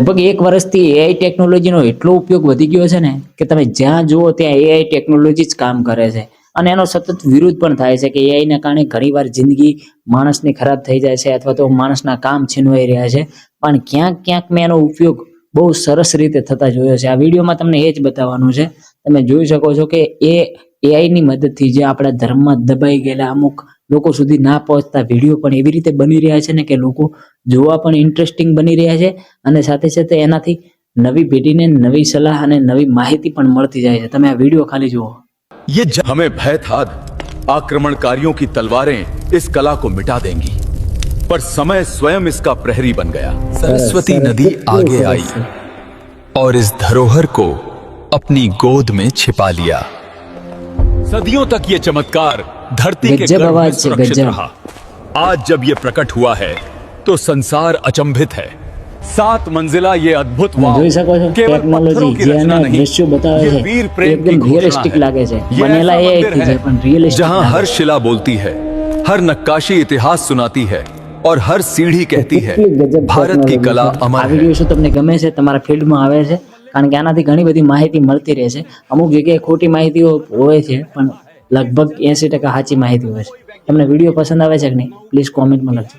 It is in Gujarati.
લગભગ 1 વર્ષથી એઆઈ ટેકનોલોજીનો એટલો ઉપયોગ વધી ગયો છે ને કે તમે જ્યાં જુઓ ત્યાં એઆઈ ટેકનોલોજી જ કામ કરે છે અને એનો સતત વિરોધ પણ થાય છે કે એઆઈ ના કારણે ઘણીવાર જિંદગી માણસની ખરાબ થઈ જાય છે અથવા તો માણસના કામ છીનવાઈ રહ્યા છે, પણ ક્યાંક મેં એનો ઉપયોગ બહુ સરસ રીતે થતા જોયો છે. આ વિડીયોમાં તમને એ જ બતાવવાનું છે. તમે જોઈ શકો છો કે એઆઈ ની મદદથી જે આપણા ધર્મમાં દબાઈ ગયેલા અમુક લોકો સુધી ના પહોંચતા વિડીયો પણ એવી રીતે બની રહ્યા છે ને કે લોકો જોવા પણ ઇન્ટરેસ્ટિંગ બની રહ્યા છે અને સાથે સાથે એનાથી નવી પેઢીને નવી સલાહ અને નવી માહિતી પણ મળતી જાય છે. તમે આ વિડીયો ખાલી જુઓ. ये हमें भय था आक्रमणकारियों की तलवारें इस कला को मिटा देंगी, पर समय स्वयं इसका प्रहरी बन गया. सरस्वती नदी आगे आई और इस धरोहर को अपनी गोद में छिपा लिया. सदियों तक ये चमत्कार धरती के गजब गर्भ में आवाज से सुरक्षित गजब. रहा. आज जब ये प्रकट हुआ है तो संसार अचंभित है. 7 मंजिला ये अद्भुत તમે જોઈ શકો છો केवल पत्थरों ટેકનોલોજી की જે रचना એના नहीं, દ્રશ્યો બતાવે ये છે वीर એ प्रेम की એકદમ घोषणा રિયલિસ્ટિક है. લાગે છે. ये બનેલા ऐसा એ मंदिर છે પણ રિયલિસ્ટિક जहाँ हर शिला बोलती है, हर नक्काशी इतिहास सुनाती है और हर सीढ़ी कहती है भारत की कला આ अमर है. વિડીયો શું તમને ગમે છે, તમારા ફિલ્ડમાં આવે છે? કારણ કે આનાથી ઘણી બધી માહિતી મળતી રહે છે. અમુક જગ્યાએ ખોટી માહિતીઓ હોય છે પણ લગભગ 80% સાચી માહિતી હોય છે. તમને વિડીયો પસંદ આવે છે કે નહીં પ્લીઝ કોમેન્ટમાં લખજો.